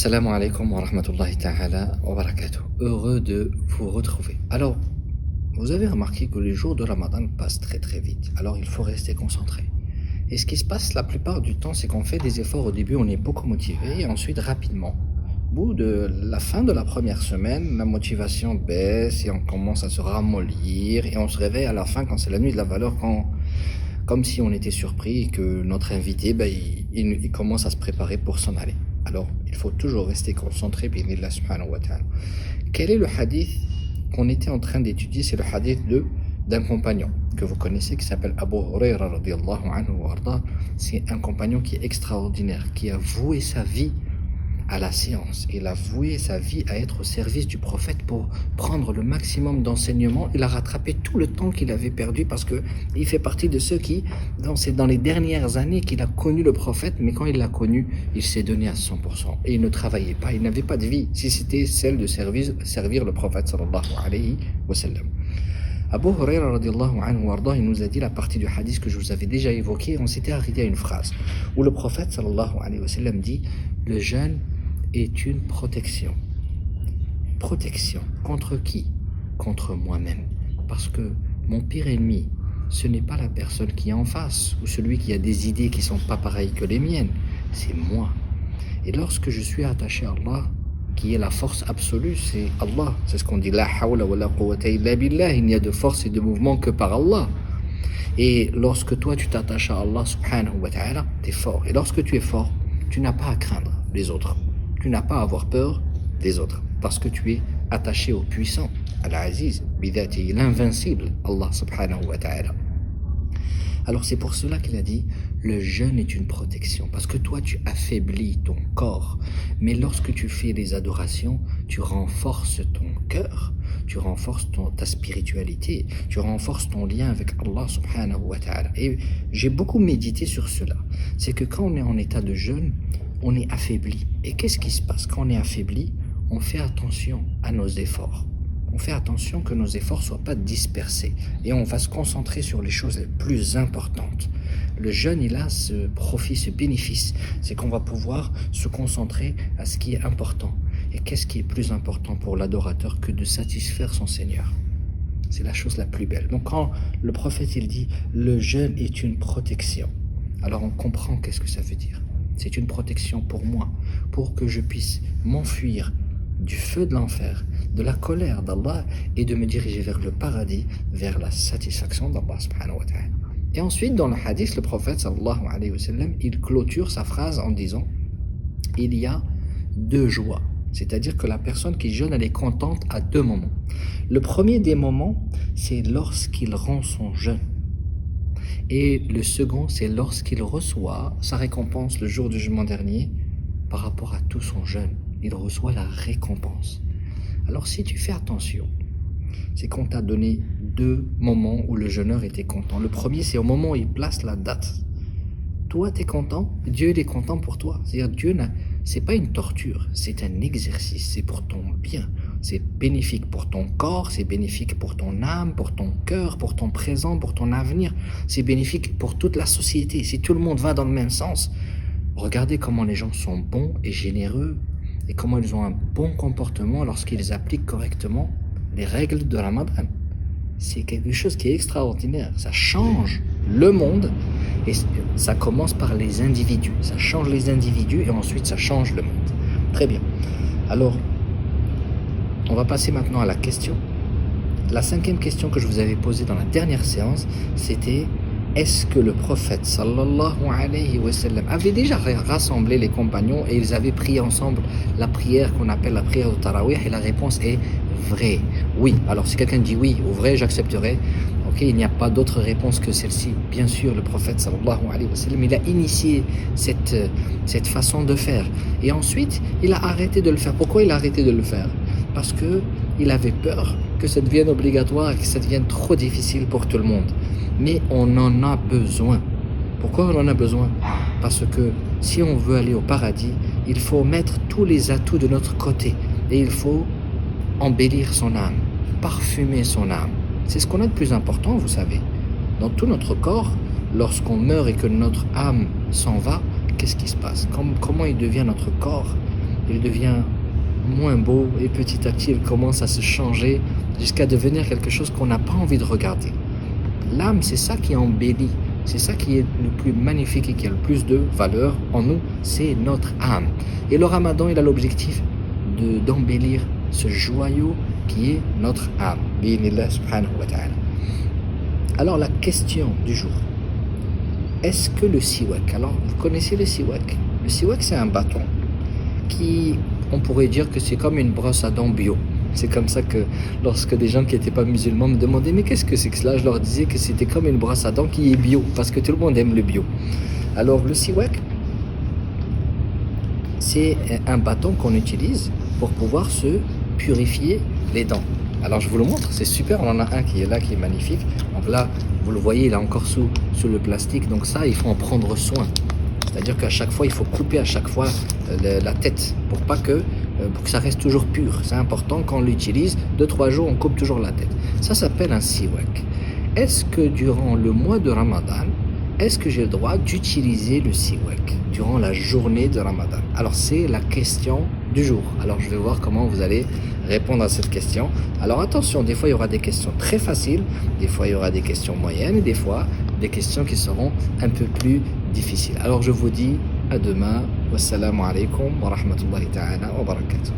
Assalamu alaikum wa rahmatullahi ta'ala wa barakatuh. Heureux de vous retrouver. Alors, vous avez remarqué que les jours de Ramadan passent très très vite. Alors, il faut rester concentré. Et ce qui se passe la plupart du temps, c'est qu'on fait des efforts au début, on est beaucoup motivé, et ensuite rapidement, au bout de la fin de la première semaine, la motivation baisse et on commence à se ramollir et on se réveille à la fin quand c'est la nuit de la valeur, comme si on était surpris et que notre invité, il commence à se préparer pour s'en aller. Alors, il faut toujours rester concentré, bi'idhnillah subhanahu wa ta'ala. Quel est le hadith qu'on était en train d'étudier? C'est le hadith d'un compagnon que vous connaissez qui s'appelle Abu Huraira radiyallahu anhu wa arda. C'est un compagnon qui est extraordinaire, qui a voué sa vie à la science. Il a voué sa vie à être au service du prophète pour prendre le maximum d'enseignements. Il a rattrapé tout le temps qu'il avait perdu parce que il fait partie de ceux qui, c'est dans les dernières années qu'il a connu le prophète, mais quand il l'a connu, il s'est donné à 100%. Et il ne travaillait pas, il n'avait pas de vie, si c'était celle de servir le prophète sallallahu alayhi wa sallam. Abu Huraira radiyallahu anhu warda, il nous a dit la partie du hadith que je vous avais déjà évoqué. On s'était arrêté à une phrase où le prophète sallallahu alayhi wa sallam dit: le jeûne est une protection. Protection contre qui? Contre moi-même. Parce que mon pire ennemi, ce n'est pas la personne qui est en face ou celui qui a des idées qui ne sont pas pareilles que les miennes, c'est moi. Et lorsque je suis attaché à Allah, qui est la force absolue, c'est Allah. C'est ce qu'on dit, la hawla wa la quwwata illa billah, il n'y a de force et de mouvement que par Allah. Et lorsque toi tu t'attaches à Allah subhanahu wa ta'ala, tu es fort. Et lorsque tu es fort, tu n'as pas à craindre les autres. Tu n'as pas à avoir peur des autres. Parce que tu es attaché au puissant, à l'Aziz, bidati, l'invincible, Allah subhanahu wa ta'ala. Alors c'est pour cela qu'il a dit, le jeûne est une protection. Parce que toi tu affaiblis ton corps. Mais lorsque tu fais les adorations, tu renforces ton cœur, tu renforces ta spiritualité, tu renforces ton lien avec Allah subhanahu wa ta'ala. Et j'ai beaucoup médité sur cela. C'est que quand on est en état de jeûne, on est affaibli. Et qu'est-ce qui se passe? Quand on est affaibli, on fait attention à nos efforts. On fait attention que nos efforts ne soient pas dispersés. Et on va se concentrer sur les choses les plus importantes. Le jeûne, il a ce profit, ce bénéfice. C'est qu'on va pouvoir se concentrer à ce qui est important. Et qu'est-ce qui est plus important pour l'adorateur que de satisfaire son Seigneur? C'est la chose la plus belle. Donc quand le prophète, il dit, le jeûne est une protection. Alors on comprend qu'est-ce que ça veut dire. C'est une protection pour moi, pour que je puisse m'enfuir du feu de l'enfer, de la colère d'Allah et de me diriger vers le paradis, vers la satisfaction d'Allah subhanahu wa ta'ala. Et ensuite, dans le hadith, le prophète sallallahu alayhi wa sallam, il clôture sa phrase en disant: il y a deux joies. C'est-à-dire que la personne qui jeûne, elle est contente à deux moments. Le premier des moments, c'est lorsqu'il rend son jeûne. Et le second, c'est lorsqu'il reçoit sa récompense le jour du jugement dernier par rapport à tout son jeûne. Il reçoit la récompense. Alors si tu fais attention, c'est qu'on t'a donné deux moments où le jeûneur était content. Le premier, c'est au moment où il place la date. Toi, tu es content, Dieu il est content pour toi. C'est-à-dire Dieu, c'est pas une torture, c'est un exercice, c'est pour ton bien. C'est bénéfique pour ton corps, c'est bénéfique pour ton âme, pour ton cœur, pour ton présent, pour ton avenir. C'est bénéfique pour toute la société. Si tout le monde va dans le même sens, regardez comment les gens sont bons et généreux et comment ils ont un bon comportement lorsqu'ils appliquent correctement les règles de Ramadan. C'est quelque chose qui est extraordinaire. Ça change le monde et ça commence par les individus. Ça change les individus et ensuite ça change le monde. Très bien. Alors, on va passer maintenant à la question. La cinquième question que je vous avais posée dans la dernière séance, c'était: est-ce que le prophète sallallahu alayhi wa sallam avait déjà rassemblé les compagnons et ils avaient prié ensemble la prière qu'on appelle la prière de Tarawih? Et la réponse est vrai. Oui. Alors si quelqu'un dit oui ou vrai, j'accepterai. Ok, il n'y a pas d'autre réponse que celle-ci. Bien sûr, le prophète sallallahu alayhi wa sallam, il a initié cette façon de faire. Et ensuite, il a arrêté de le faire. Pourquoi il a arrêté de le faire? Parce qu'il avait peur que ça devienne obligatoire et que ça devienne trop difficile pour tout le monde. Mais on en a besoin. Pourquoi on en a besoin? Parce que si on veut aller au paradis, il faut mettre tous les atouts de notre côté. Et il faut embellir son âme, parfumer son âme. C'est ce qu'on a de plus important, vous savez. Dans tout notre corps, lorsqu'on meurt et que notre âme s'en va, qu'est-ce qui se passe? Comment il devient notre corps? il devient moins beau et petit à petit il commence à se changer jusqu'à devenir quelque chose qu'on n'a pas envie de regarder. L'âme, c'est ça qui embellit, c'est ça qui est le plus magnifique et qui a le plus de valeur en nous, c'est notre âme. Et le Ramadan, il a l'objectif d'embellir ce joyau qui est notre âme. Bi'idhnillah subhanahu wa ta'ala. Alors la question du jour, est-ce que le siwak, alors vous connaissez le siwak? Le siwak, c'est un bâton qui, on pourrait dire que c'est comme une brosse à dents bio. C'est comme ça que lorsque des gens qui n'étaient pas musulmans me demandaient mais qu'est-ce que c'est que cela, je leur disais que c'était comme une brosse à dents qui est bio, parce que tout le monde aime le bio. Alors le siwak, c'est un bâton qu'on utilise pour pouvoir se purifier les dents. Alors je vous le montre, c'est super, on en a un qui est là, qui est magnifique. Donc là, vous le voyez, il est encore sous le plastique, donc ça, il faut en prendre soin. C'est-à-dire qu'à chaque fois, il faut couper à chaque fois la tête pour que ça reste toujours pur. C'est important quand on l'utilise, 2-3 jours, on coupe toujours la tête. Ça s'appelle un siwak. Est-ce que durant le mois de Ramadan, est-ce que j'ai le droit d'utiliser le siwak durant la journée de Ramadan? Alors c'est la question du jour. Alors je vais voir comment vous allez répondre à cette question. Alors attention, des fois il y aura des questions très faciles, des fois il y aura des questions moyennes et des fois des questions qui seront un peu plus difficiles. Alors je vous dis à demain. Wassalamu alaikum wa rahmatullahi ta'ala wa barakatuh.